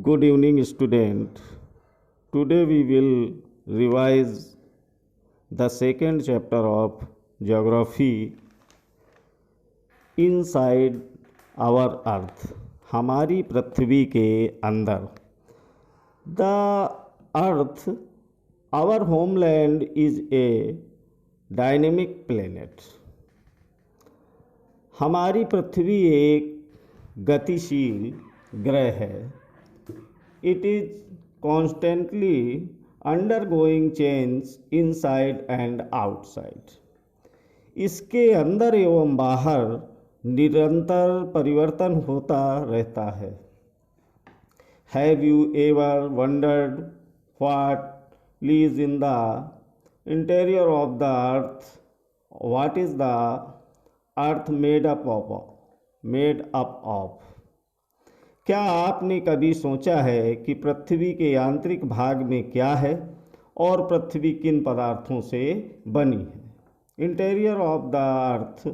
Good evening, student. Today we will revise the second chapter of geography inside our earth. हमारी पृथ्वी के अंदर. The earth, our homeland, is a dynamic planet. हमारी पृथ्वी एक गतिशील ग्रह है. It is constantly undergoing change inside and outside. इसके अंदर एवं बाहर निरंतर परिवर्तन होता रहता है. Have you ever wondered what lies in the interior of the earth? What is the earth made up of? क्या आपने कभी सोचा है कि पृथ्वी के आंतरिक भाग में क्या है और पृथ्वी किन पदार्थों से बनी है? इंटीरियर ऑफ द अर्थ,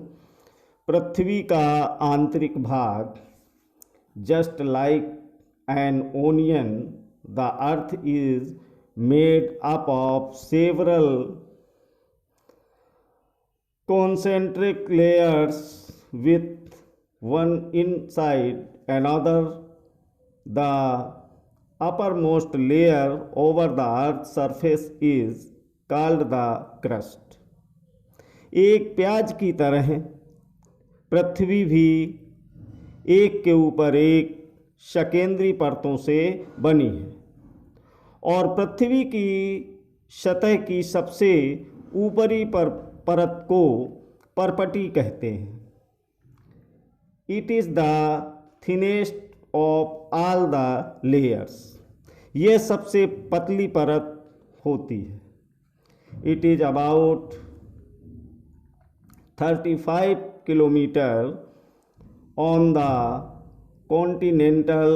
पृथ्वी का आंतरिक भाग. Just like an onion, the earth is made up of several concentric layers with one inside another. The uppermost layer over the earth's surface is called the crust. एक प्याज की तरह पृथ्वी भी एक के ऊपर एक शकेंद्री परतों से बनी है और पृथ्वी की सतह की सबसे ऊपरी परत को परपटी कहते हैं. It is the thinnest of all the layers. यह सबसे पतली परत होती है. It is about 35 kilometre on the continental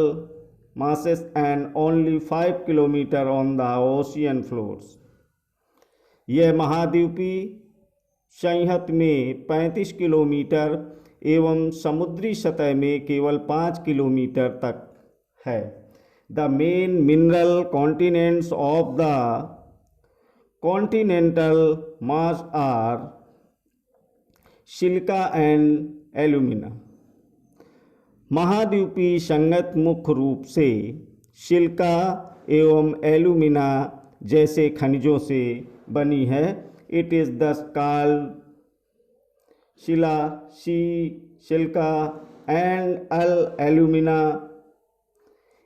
masses and only 5 kilometre on the ocean floors. यह महाद्वीपीय संहत में 35 किलोमीटर एवं समुद्री सतह में केवल 5 किलोमीटर तक है. The main mineral continents of the continental mass are silica and alumina. महाद्वीपीय संगत मुख्य रूप से सिलिका एवं एल्यूमिना जैसे खनिजों से बनी है. इट इज़ दस कॉल्ड सिलिका एंड एल्यूमिना.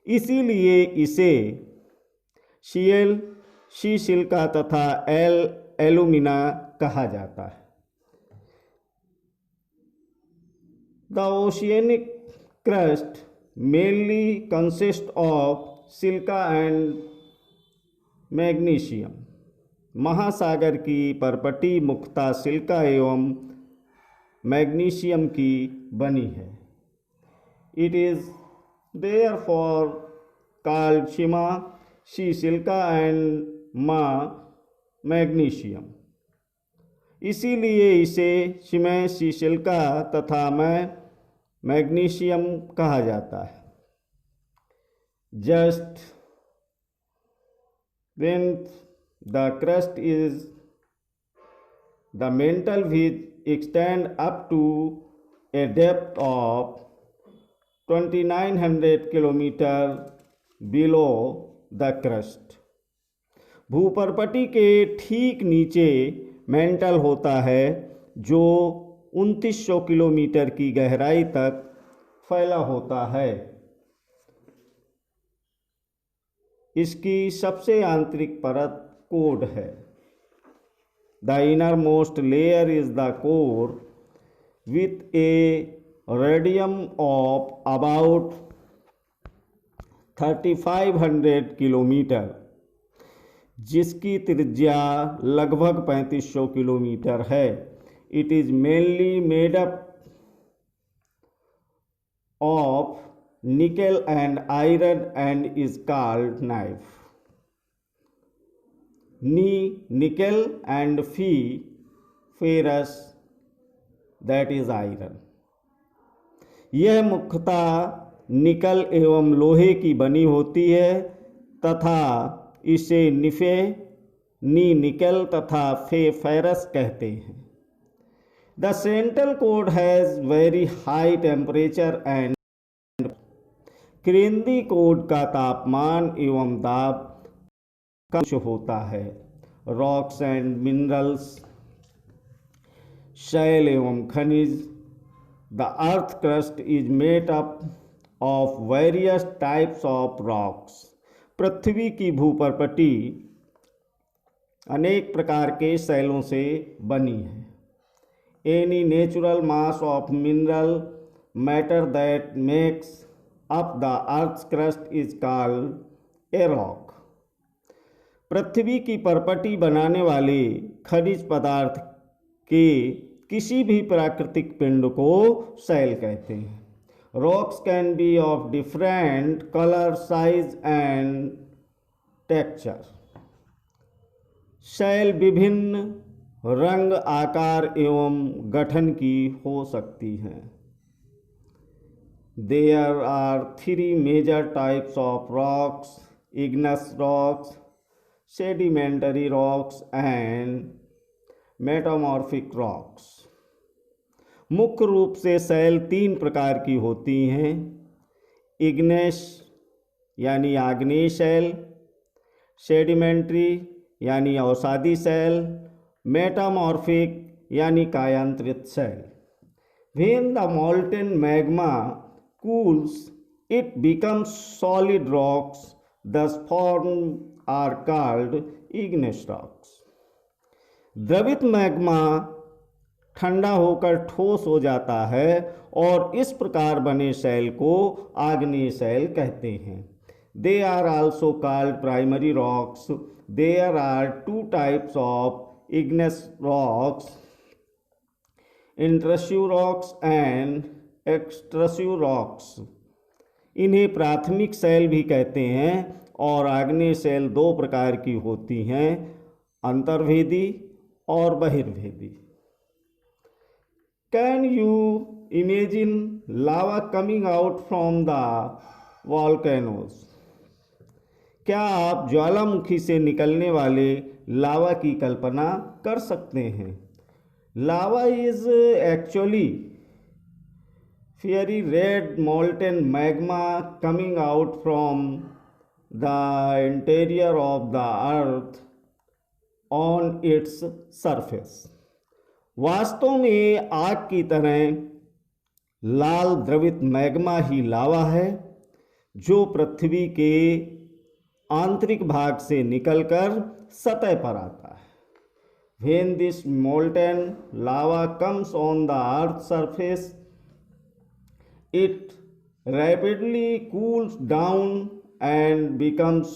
इसीलिए इसे सिलिका तथा एल्यूमिना कहा जाता है. The oceanic crust mainly consist of silica and magnesium. महासागर की परपटी मुख्यतः सिलिका एवं मैग्नीशियम की बनी है. It is therefore called silica and magnesium. इसीलिए इसे सिलिका तथा मैग्नीशियम कहा जाता है. Just when the crust is the mantle which extend up to a depth of 2900 kilometre below the crust. भूपर्पटी के ठीक नीचे मेंटल होता है जो 2900 किलोमीटर की गहराई तक फैला होता है. इसकी सबसे आंतरिक परत कोर है. The inner most layer is the core with A radium of about 3500 kilometre, जिसकी त्रिज्या लगभग 3500 किलोमीटर है. It is mainly made up of nickel and iron and is called knife. Nickel and ferrous, that is iron. यह मुख्यतः निकल एवं लोहे की बनी होती है तथा इसे निफे, नी निकल तथा फे फेरस कहते हैं। The central code has very high temperature and केंद्रीय कोड का तापमान एवं दाब कम होता है। रॉक्स एंड मिनरल्स, शैल एवं खनिज। The earth crust is made up of various types of rocks. पृथ्वी की भूपर्पटी अनेक प्रकार के शैलों से बनी है। Any natural mass of mineral matter that makes up the earth crust is called a rock. पृथ्वी की परपटी बनाने वाले खनिज पदार्थ के किसी भी प्राकृतिक पिंड को शैल कहते हैं। Rocks can be of different colour, size and texture. शैल विभिन्न रंग, आकार एवं गठन की हो सकती हैं। There are 3 major types of rocks: igneous rocks, sedimentary rocks and metamorphic rocks. मुख्य रूप से शैल 3 प्रकार की होती हैं: इग्नेस यानी आग्नेय शैल, सेडिमेंट्री यानी अवसादी शैल, मेटामॉर्फिक यानी कायांतरित शैल। When the molten magma cools, it becomes solid rocks. Thus formed are called igneous rocks. द्रवित मैग्मा ठंडा होकर ठोस हो जाता है और इस प्रकार बने शैल को आग्नेय शैल कहते हैं। They are also called primary rocks. There are 2 types of igneous rocks: intrusive rocks and extrusive rocks. इन्हें प्राथमिक शैल भी कहते हैं और आग्नेय शैल 2 प्रकार की होती हैं: अंतर्भेदी और बहिर्भेदी। Can you imagine lava coming out from the volcanoes? क्या आप ज्वालामुखी से निकलने वाले लावा की कल्पना कर सकते हैं? Lava is actually fiery red molten magma coming out from the interior of the earth on its surface. वास्तव में आग की तरह लाल द्रवित मैग्मा ही लावा है जो पृथ्वी के आंतरिक भाग से निकलकर सतह पर आता है। When this molten lava comes on the earth's surface, it rapidly cools down and becomes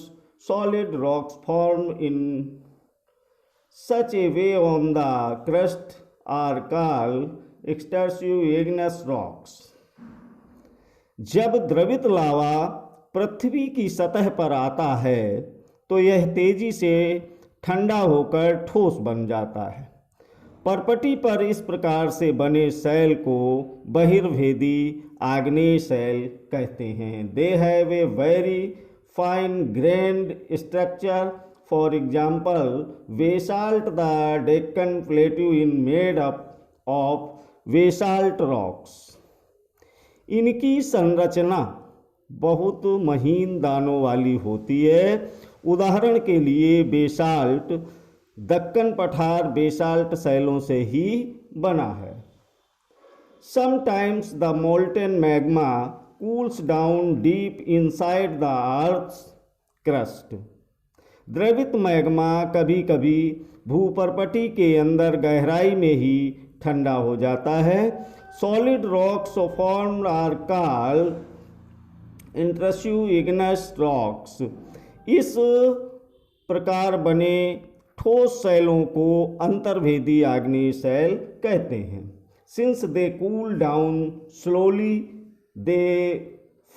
solid rocks formed in such a way on the crust are called extrusive igneous rocks. जब द्रवित लावा पृथ्वी की सतह पर आता है तो यह तेजी से ठंडा होकर ठोस बन जाता है। परपटी पर इस प्रकार से बने शैल को बहिर्भेदी आग्नेय शैल कहते हैं। They have a very fine grand structure. For example, basalt the Deccan plateau in made up of basalt rocks. इनकी संरचना बहुत महीन दानों वाली होती है। उदाहरण के लिए बेसाल्ट दक्कन पठार बेसाल्ट शैलों से ही बना है। Sometimes the molten magma cools down deep inside the earth's crust. द्रवित मैग्मा कभी कभी भूपर्पटी के अंदर गहराई में ही ठंडा हो जाता है। Solid rocks formed are called intrusive igneous rocks. इस प्रकार बने ठोस शैलों को अंतर्भेदी आग्नेय शैल कहते हैं। Since they cool down slowly, they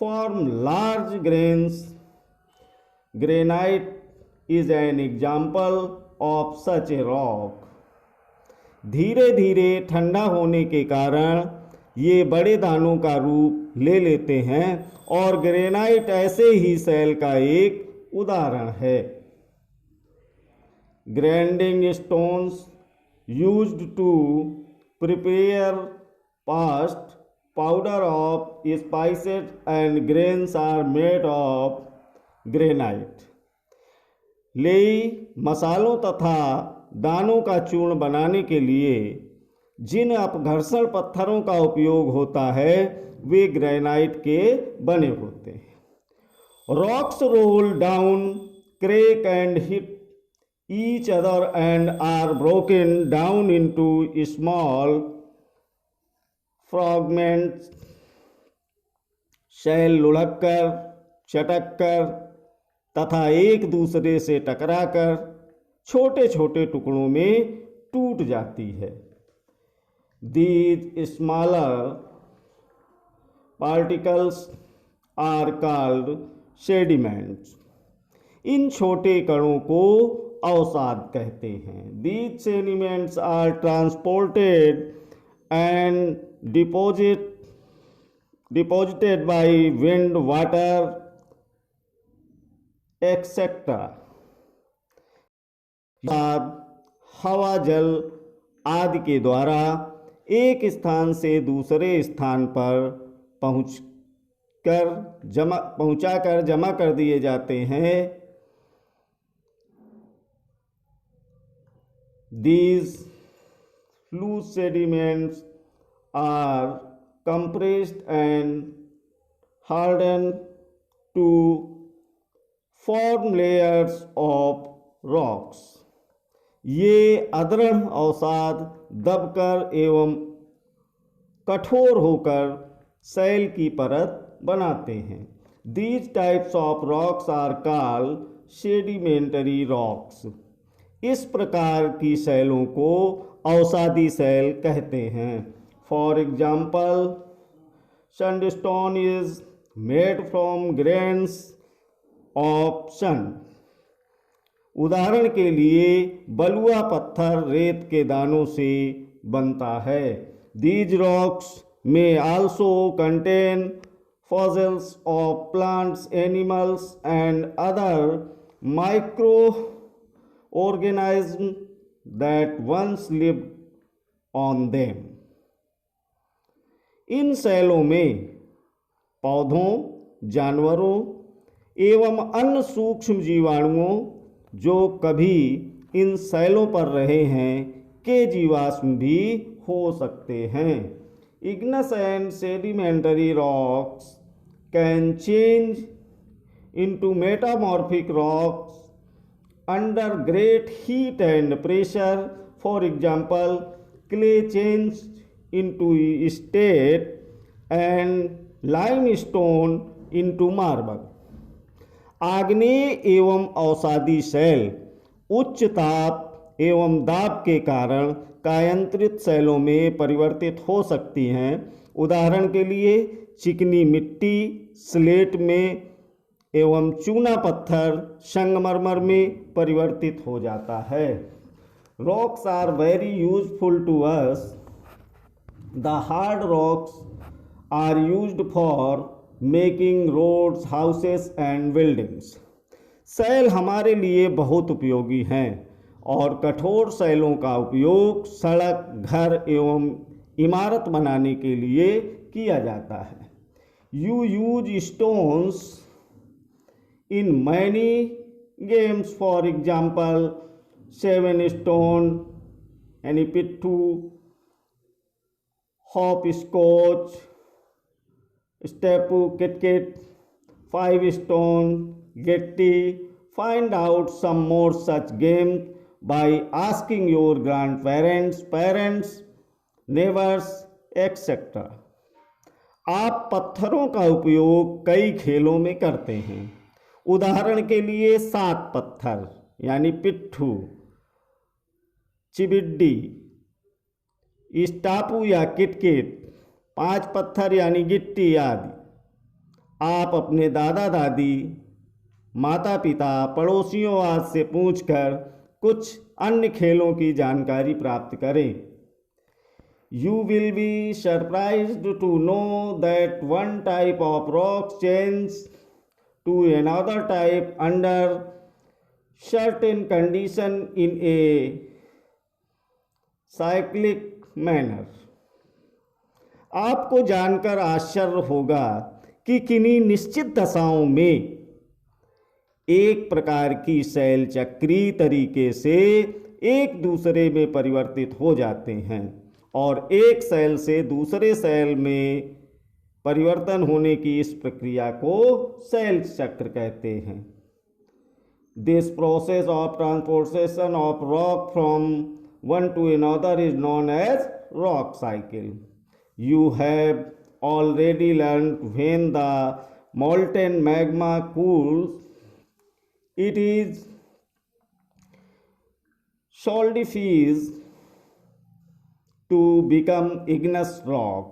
form large grains. Granite is an example of such a rock. धीरे धीरे ठंडा होने के कारण ये बड़े दानों का रूप ले लेते हैं और ग्रेनाइट ऐसे ही सेल का एक उदाहरण है। Grinding stones used to prepare paste powder of spices and grains are made of granite. लेई मसालों तथा दानों का चूर्ण बनाने के लिए जिन अपघर्षण पत्थरों का उपयोग होता है वे ग्रेनाइट के बने होते हैं। Rocks roll down, crack and hit each other and are broken down into small fragments. शैल लुढ़ककर, चटककर तथा एक दूसरे से टकराकर छोटे छोटे टुकड़ों में टूट जाती है। These smaller particles are called sediments. इन छोटे कणों को अवसाद कहते हैं। These sediments are transported and deposited by wind, water, etc. हवा, जल आदि के द्वारा एक स्थान से दूसरे स्थान पर पहुंचाकर जमा कर दिए जाते हैं। These loose sediments are compressed and hardened to form layers of rocks. ये अदृढ़ अवसाद दबकर एवं कठोर होकर सैल की परत बनाते हैं। These types of rocks are called sedimentary rocks. इस प्रकार की सैलों को अवसादी सैल कहते हैं। For example, sandstone is made from grains of sun. उदाहरण के लिए बलुआ पत्थर रेत के दानों से बनता है। These rocks may also contain fossils of plants, animals and other microorganisms that once lived on them. In salon में पौधों, जानवरों एवं अन्य सूक्ष्म जीवाणुओं जो कभी इन सैलों पर रहे हैं के जीवाश्म भी हो सकते हैं। Igneous and sedimentary rocks can change into metamorphic rocks under great heat and pressure. For example, clay changed into slate and limestone into marble. आग्नेय एवं अवसादी सैल उच्च ताप एवं दाब के कारण कायांतरित सैलों में परिवर्तित हो सकती हैं। उदाहरण के लिए चिकनी मिट्टी स्लेट में एवं चूना पत्थर संगमरमर में परिवर्तित हो जाता है। Rocks are very useful to us. The hard rocks are used for making roads, houses and buildings. सैल हमारे लिए बहुत उपयोगी हैं और कठोर सैलों का उपयोग सड़क, घर एवं इमारत बनाने के लिए किया जाता है। You use stones in many games, for example 7 stone यानी पिट्ठू, hop scotch, स्टेपू, किटकिट, 5 stone, getty. Find out some more such games by asking your grandparents, parents, neighbors, etc. आप पत्थरों का उपयोग कई खेलों में करते हैं। उदाहरण के लिए 7 पत्थर यानी पिट्ठू, चिबिड्डी, स्टापू या किटकिट, 5 पत्थर यानी गिट्टी आदि आप अपने दादा दादी, माता पिता, पड़ोसियों आदि से पूछकर कुछ अन्य खेलों की जानकारी प्राप्त करें। You will be surprised to know that one type of rock changes to another type under certain condition in a cyclic manner. आपको जानकर आश्चर्य होगा कि किन्हीं निश्चित दशाओं में एक प्रकार की सेल चक्रीय तरीके से एक दूसरे में परिवर्तित हो जाते हैं और एक सेल से दूसरे सेल में परिवर्तन होने की इस प्रक्रिया को सेल चक्र कहते हैं। This process of transportation of rock from one to another is known as rock cycle. You have already learned when the molten magma cools, it is solidifies to become igneous rock.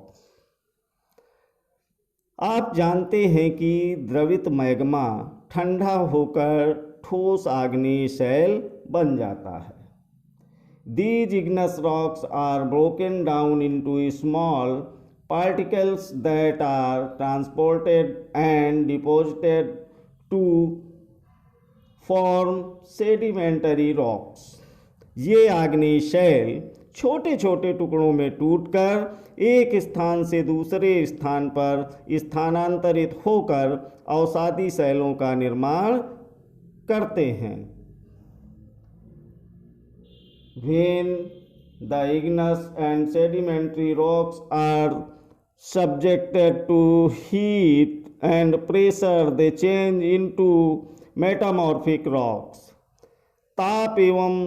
आप जानते हैं कि द्रवित magma ठंडा होकर ठोस आग्नेय शैल बन जाता है। These igneous rocks are broken down into small particles that are transported and deposited to form sedimentary rocks. ये आग्नेय शैल छोटे छोटे टुकड़ों में टूटकर एक स्थान से दूसरे स्थान पर स्थानांतरित होकर अवसादी शैलों का निर्माण करते हैं। When the igneous and sedimentary rocks are subjected to heat and pressure, they change into metamorphic rocks. ताप एवं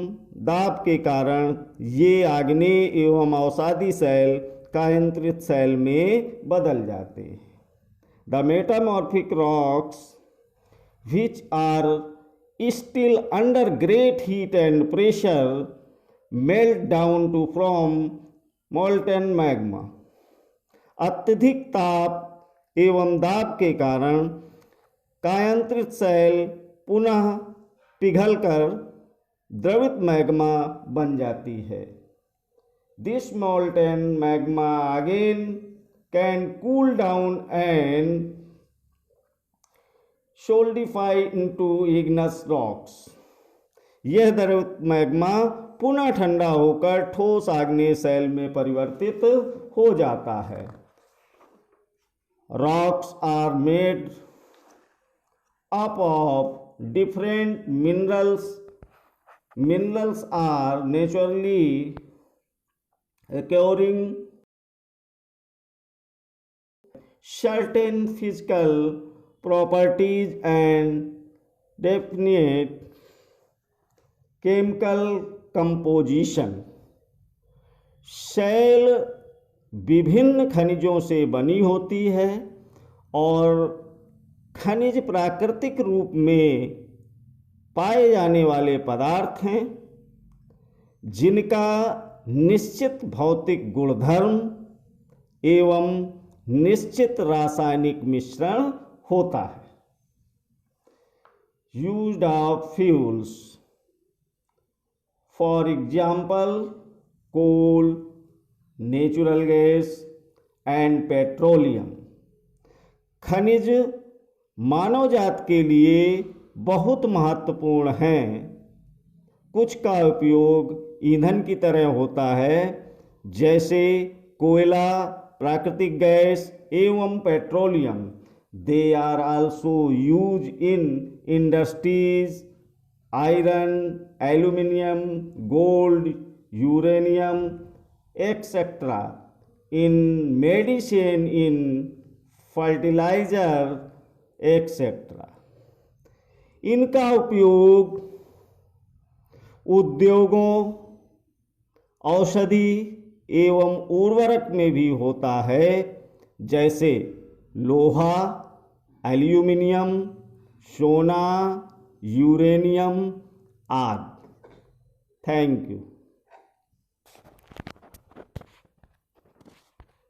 दाब के कारण ये आग्नेय एवं अवसादी शैल कायांतरित शैल में बदल जाते हैं। The metamorphic rocks, which are still under great heat and pressure, melt down to form molten magma. अत्यधिक ताप एवं दाब के कारण कायांतरित शैल पुनः पिघलकर द्रवित मैग्मा बन जाती है। This molten magma again can cool down and solidify into igneous rocks. यह द्रवित मैग्मा पुनः ठंडा होकर ठोस आग्नेय शैल में परिवर्तित हो जाता है। Rocks are made up of different minerals. Minerals are naturally occurring certain physical properties and definite chemical composition. शैल विभिन्न खनिजों से बनी होती है और खनिज प्राकृतिक रूप में पाए जाने वाले पदार्थ हैं जिनका निश्चित भौतिक गुणधर्म एवं निश्चित रासायनिक मिश्रण होता है। Used of fuels, for example coal, natural gas and petroleum. खनिज मानव जात के लिए बहुत महत्वपूर्ण हैं। कुछ का उपयोग ईंधन की तरह होता है, जैसे कोयला, प्राकृतिक गैस एवं petroleum. They are also use in industries, iron, aluminium, gold, uranium etcetera, in medicine, in fertilizer etcetera. इनका उपयोग उद्योगों, औषधि एवं उर्वरक में भी होता है, जैसे लोहा, एल्यूमिनियम, सोना, यूरेनियम आदि। Thank you.